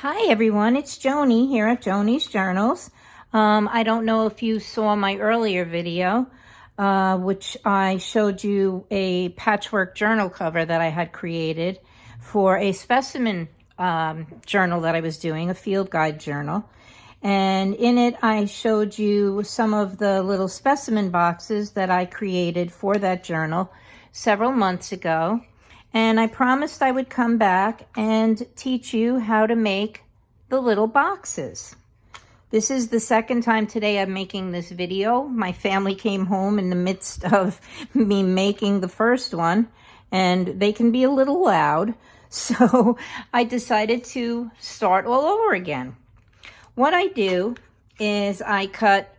Hi everyone, it's Joni here at Joni's Journals. I don't know if you saw my earlier video, which I showed you a patchwork journal cover that I had created for a specimen journal that I was doing, a field guide journal. And in it, I showed you some of the little specimen boxes that I created for that journal several months ago. And I promised I would come back and teach you how to make the little boxes. This is the second time today I'm making this video. My family came home in the midst of me making the first one, and they can be a little loud. So I decided to start all over again. What I do is I cut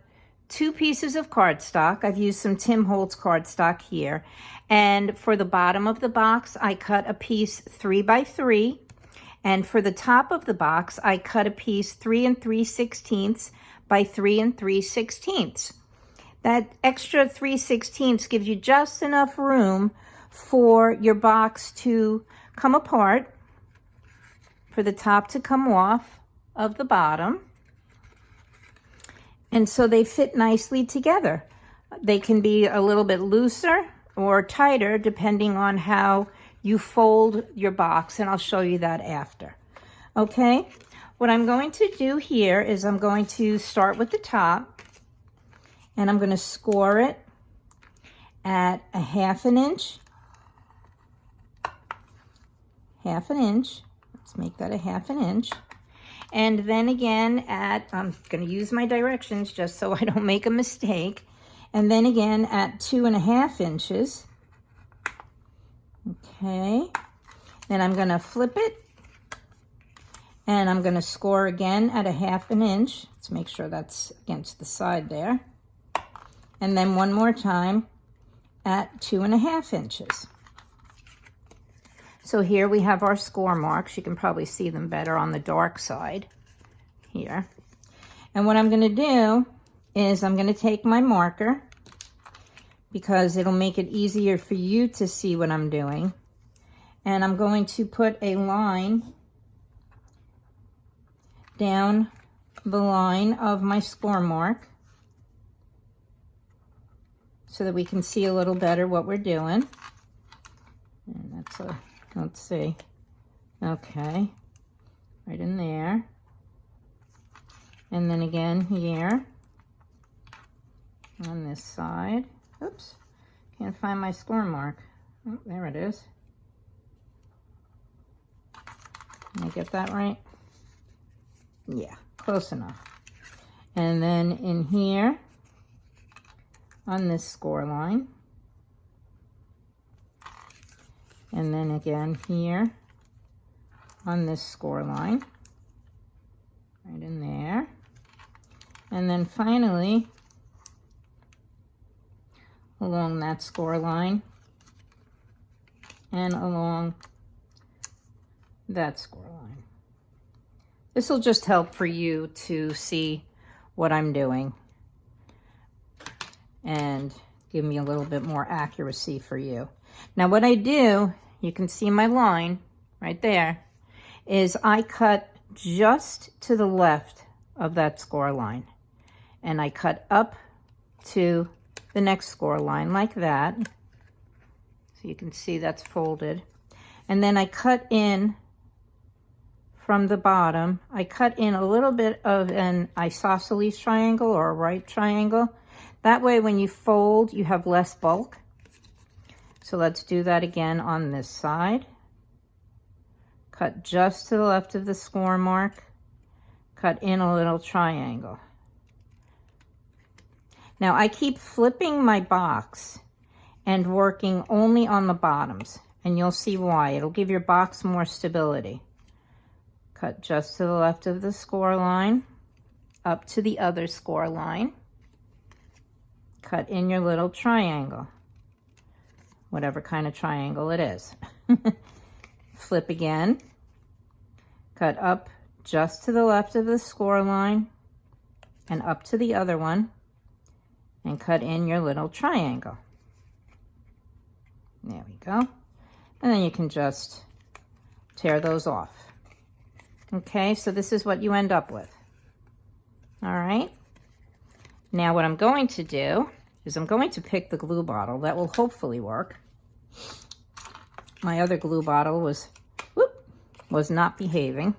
2 pieces of cardstock. I've used some Tim Holtz cardstock here. And for the bottom of the box, I cut a piece 3 by 3. And for the top of the box, I cut a piece 3 3/16 by 3 3/16. That extra 3/16 gives you just enough room for your box to come apart, for the top to come off of the bottom. And so they fit nicely together. They can be a little bit looser or tighter depending on how you fold your box, and I'll show you that after. Okay, what I'm going to do here is I'm going to start with the top, and I'm going to score it at a 1/2 inch. 1/2 inch. Let's make that a 1/2 inch. And then again I'm going to use my directions just so I don't make a mistake. And then again at 2.5 inches. Okay. Then I'm going to flip it. And I'm going to score again at a 1/2 inch. Let's make sure that's against the side there. And then one more time at 2.5 inches. So here we have our score marks. You can probably see them better on the dark side here. And what I'm going to do is I'm going to take my marker, because it'll make it easier for you to see what I'm doing. And I'm going to put a line down the line of my score mark so that we can see a little better what we're doing. And that's a, let's see. Okay, right in there. And then again here on this side. Oops, can't find my score mark. Oh, there it is. Did I get that right? Yeah, close enough. And then in here on this score line. And then again here on this score line. Right in there. And then finally along that score line and along that score line. This will just help for you to see what I'm doing and give me a little bit more accuracy for you. Now what I do, you can see my line right there, is I cut just to the left of that score line. And I cut up to the next score line like that. So you can see that's folded. And then I cut in from the bottom. I cut in a little bit of an isosceles triangle or a right triangle. That way when you fold, you have less bulk. So let's do that again on this side. Cut just to the left of the score mark. Cut in a little triangle. Now I keep flipping my box and working only on the bottoms, and you'll see why. It'll give your box more stability. Cut just to the left of the score line, up to the other score line. Cut in your little triangle, whatever kind of triangle it is. Flip again. Cut up just to the left of the score line and up to the other one. And cut in your little triangle. There we go. And then you can just tear those off. Okay, so this is what you end up with. All right. Now what I'm going to do is I'm going to pick the glue bottle. That will hopefully work. My other glue bottle was not behaving.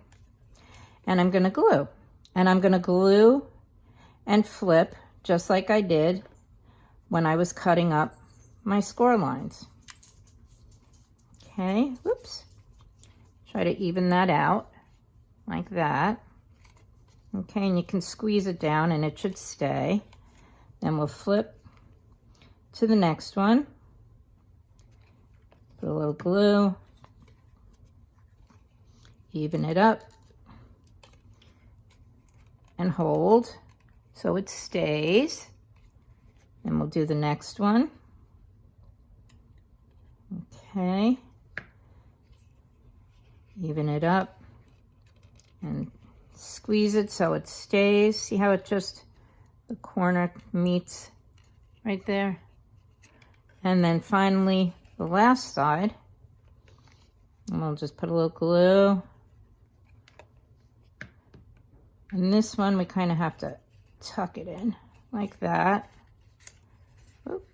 And I'm going to glue. And I'm going to glue and flip just like I did when I was cutting up my score lines. Okay, whoops. Try to even that out like that. Okay, and you can squeeze it down and it should stay. Then we'll flip to the next one. Put a little glue. Even it up. And hold so it stays. And we'll do the next one. Okay. Even it up and squeeze it so it stays. See how it just, the corner meets right there? And then finally the last side. And we'll just put a little glue. And this one we kind of have to tuck it in like that. Oop.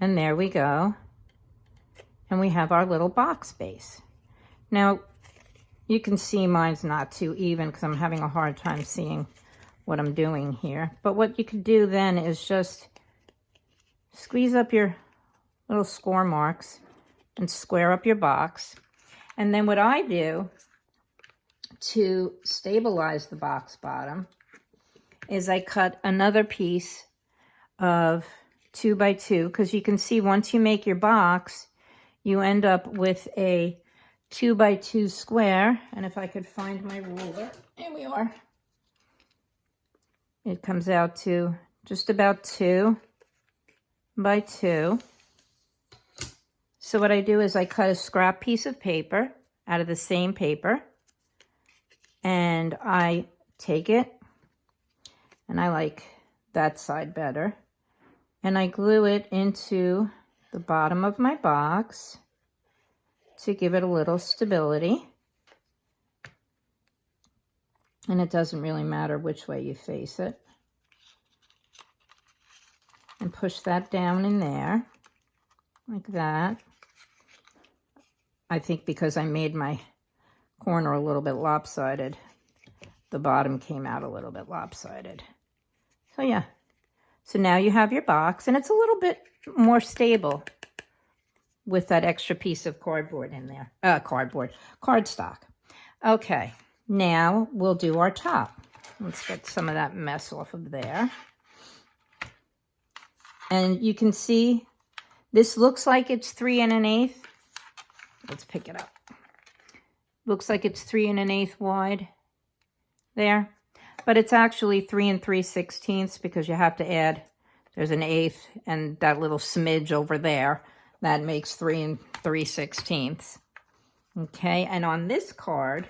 And there we go. And we have our little box base. Now, you can see mine's not too even because I'm having a hard time seeing what I'm doing here. But what you could do then is just squeeze up your little score marks and square up your box. And then what I do to stabilize the box bottom is I cut another piece of 2 by 2 because you can see once you make your box, you end up with a 2 by 2 square. And if I could find my ruler, here we are. It comes out to just about 2 by 2. So what I do is I cut a scrap piece of paper out of the same paper. And I take it, and I like that side better. And I glue it into the bottom of my box to give it a little stability. And it doesn't really matter which way you face it. And push that down in there, like that. I think because I made my corner a little bit lopsided, the bottom came out a little bit lopsided. So yeah. So now you have your box, and it's a little bit more stable with that extra piece of cardboard in there. Cardstock. Okay, now we'll do our top. Let's get some of that mess off of there. And you can see this looks like it's 3 1/8. Let's pick it up. Looks like it's 3 1/8 wide there. But it's actually 3 3/16 because you have to add, there's an eighth and that little smidge over there. That makes 3 3/16. Okay, and on this card,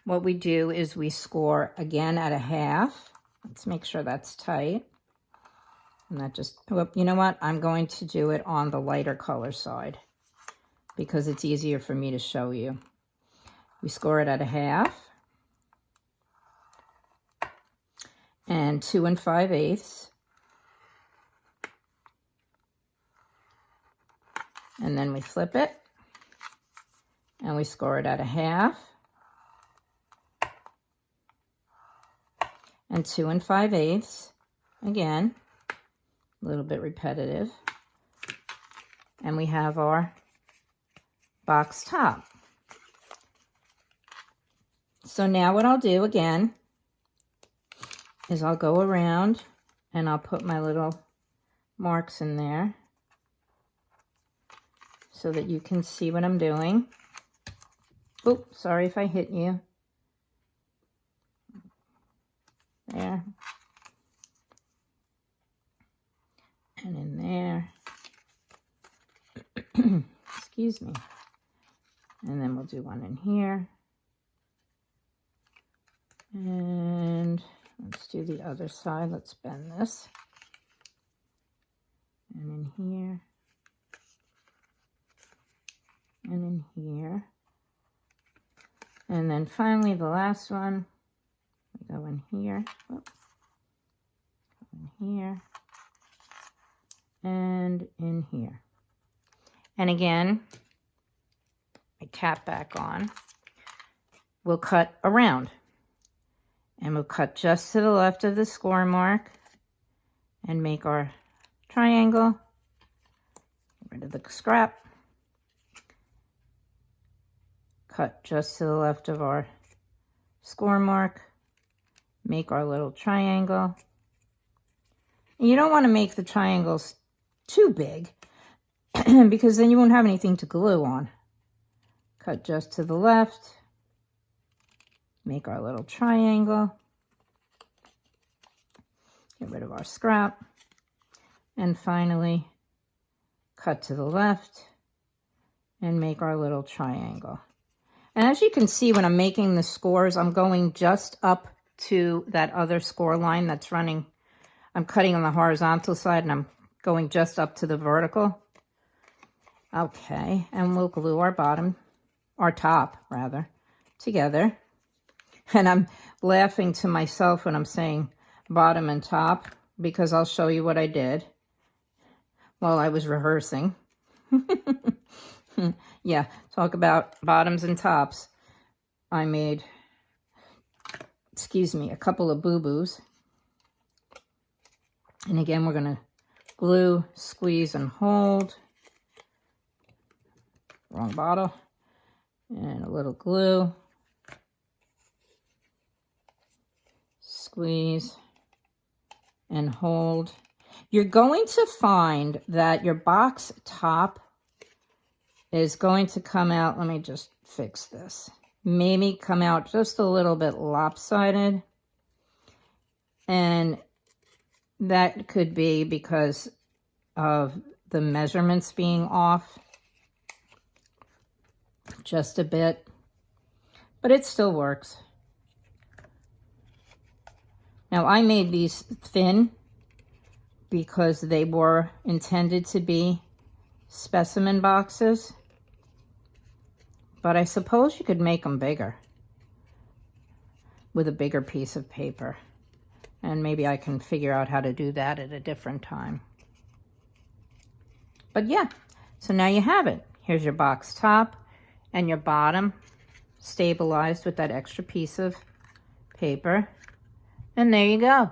what we do is we score again at a half. Let's make sure that's tight. And that just, well, you know what? I'm going to do it on the lighter color side because it's easier for me to show you. We score it at a half. And 2 5/8. And then we flip it. And we score it at a half. And 2 5/8. Again, a little bit repetitive. And we have our box top. So now what I'll do again is I'll go around and I'll put my little marks in there so that you can see what I'm doing. Oop, sorry if I hit you. There. And in there. Excuse me. And then we'll do one in here. And let's do the other side. Let's bend this. And in here. And in here. And then finally, the last one, we go in here, in here, and in here. And again, I cap back on. We'll cut around. And we'll cut just to the left of the score mark and make our triangle. Get rid of the scrap. Cut just to the left of our score mark. Make our little triangle. And you don't want to make the triangles too big because then you won't have anything to glue on. Cut just to the left. Make our little triangle. Get rid of our scrap. And finally, cut to the left and make our little triangle. And as you can see, when I'm making the scores, I'm going just up to that other score line that's running. I'm cutting on the horizontal side and I'm going just up to the vertical. Okay, and we'll glue our top rather, together. And I'm laughing to myself when I'm saying bottom and top because I'll show you what I did while I was rehearsing. Yeah, talk about bottoms and tops. I made, a couple of boo-boos. And again, we're going to glue, squeeze, and hold. Wrong bottle. And a little glue. Squeeze and hold. You're going to find that your box top is going to come out. Let me just fix this. Maybe come out just a little bit lopsided. And that could be because of the measurements being off just a bit. But it still works. Now, I made these thin because they were intended to be specimen boxes, but I suppose you could make them bigger with a bigger piece of paper, and maybe I can figure out how to do that at a different time. But yeah, so now you have it. Here's your box top and your bottom stabilized with that extra piece of paper. And there you go.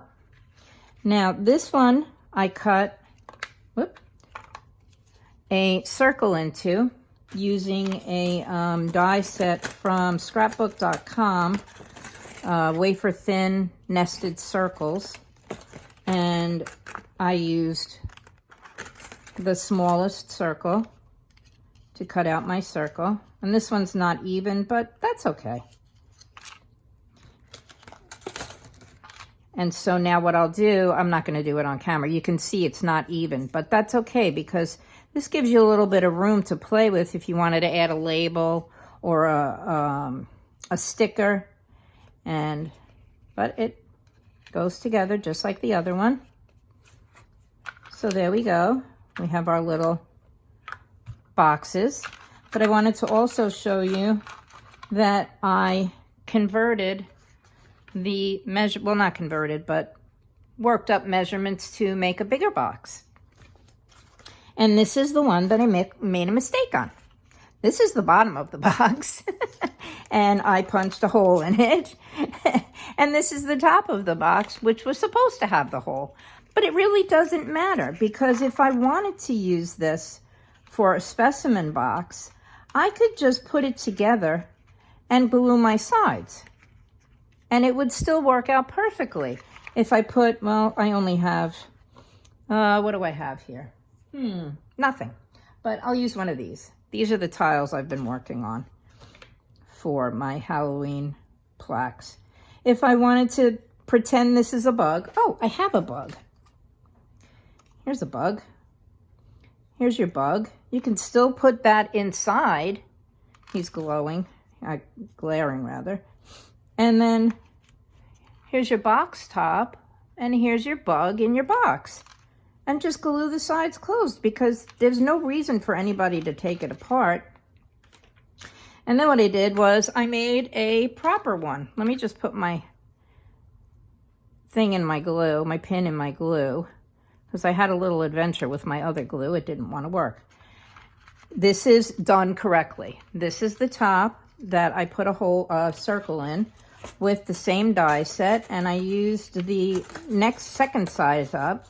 Now this one I cut a circle into using a die set from scrapbook.com, wafer thin nested circles. And I used the smallest circle to cut out my circle. And this one's not even, but that's okay. And so now what I'll do, I'm not going to do it on camera. You can see it's not even, but that's okay because this gives you a little bit of room to play with if you wanted to add a label or a sticker. But it goes together just like the other one. So there we go. We have our little boxes. But I wanted to also show you that I converted the well, not converted, but worked up measurements to make a bigger box. And this is the one that I made a mistake on. This is the bottom of the box. And I punched a hole in it. And this is the top of the box, which was supposed to have the hole. But it really doesn't matter because if I wanted to use this for a specimen box, I could just put it together and glue my sides. And it would still work out perfectly. If I put, well, I only have, what do I have here? Nothing. But I'll use one of these. These are the tiles I've been working on for my Halloween plaques. If I wanted to pretend this is a bug, oh, I have a bug. Here's a bug. Here's your bug. You can still put that inside. He's glowing, glaring rather. And then here's your box top, and here's your bug in your box. And just glue the sides closed because there's no reason for anybody to take it apart. And then what I did was I made a proper one. Let me just put my thing in my glue, my pin in my glue, because I had a little adventure with my other glue. It didn't want to work. This is done correctly. This is the top that I put a whole circle in with the same die set, and I used the second size up.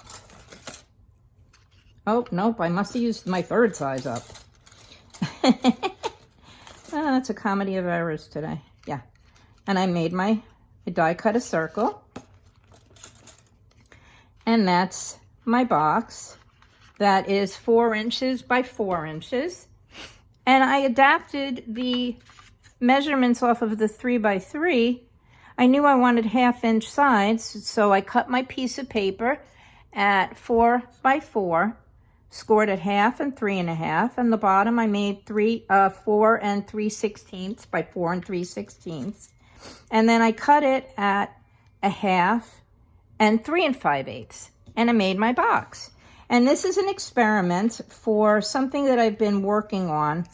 Oh, nope, I must have used my third size up. Oh, it's a comedy of errors today. Yeah. And I made I die cut a circle. And that's my box. That is 4 inches by 4 inches. And I adapted the measurements off of the 3 by 3. I knew I wanted 1/2 inch sides, so I cut my piece of paper at 4 by 4. Scored at 1/2 and 3 1/2, and the bottom I made 4 and 3/16 by 4 and 3/16, and then I cut it at 1/2 and 3 5/8, and I made my box. And this is an experiment for something that I've been working on,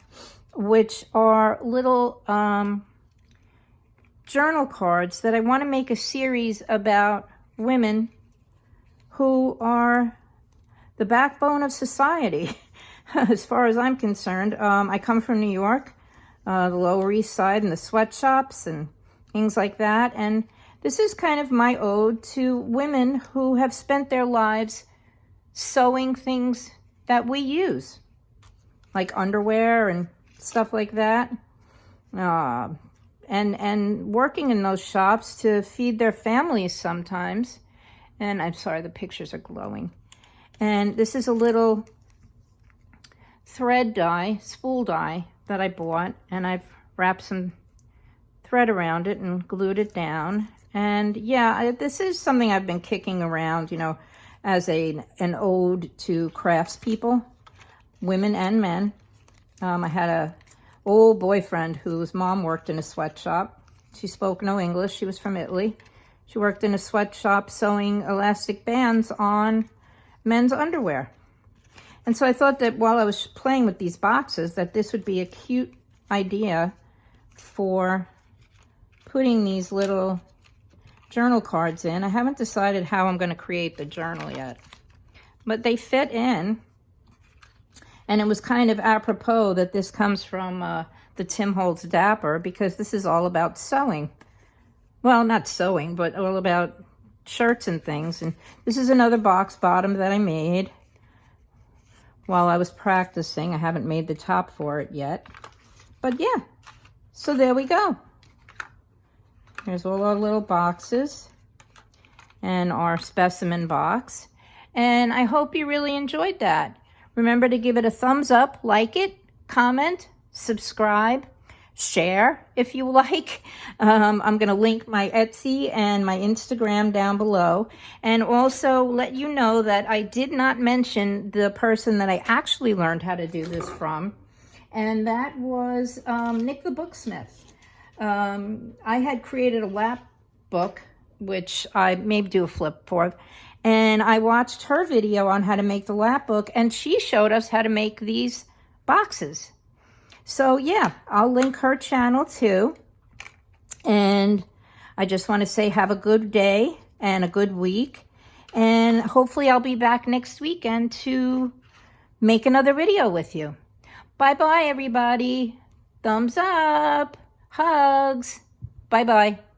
which are little journal cards that I want to make a series about women who are the backbone of society, as far as I'm concerned. I come from New York, the Lower East Side, and the sweatshops and things like that. And this is kind of my ode to women who have spent their lives sewing things that we use, like underwear and stuff like that. And working in those shops to feed their families sometimes. And I'm sorry, the pictures are glowing. And this is a little thread die, spool die that I bought, and I've wrapped some thread around it and glued it down. And yeah, this is something I've been kicking around, you know, as an ode to craftspeople, women and men. I had a old boyfriend whose mom worked in a sweatshop. She spoke no English. She was from Italy. She worked in a sweatshop sewing elastic bands on men's underwear. And so I thought that while I was playing with these boxes, that this would be a cute idea for putting these little journal cards in. I haven't decided how I'm going to create the journal yet, but they fit in. And it was kind of apropos that this comes from the Tim Holtz Dapper, because this is all about sewing. Well, not sewing, but all about shirts and things. And this is another box bottom that I made while I was practicing. I haven't made the top for it yet, but yeah, so there we go. Here's all our little boxes and our specimen box, and I hope you really enjoyed that. Remember to give it a thumbs up, like it, comment, subscribe, share if you like. I'm going to link my Etsy and my Instagram down below, and also let you know that I did not mention the person that I actually learned how to do this from, and that was Nick the Booksmith. I had created a lap book, which I may do a flip for, and I watched her video on how to make the lap book, and she showed us how to make these boxes. So yeah, I'll link her channel too. And I just want to say have a good day and a good week. And hopefully I'll be back next weekend to make another video with you. Bye-bye, everybody. Thumbs up. Hugs. Bye-bye.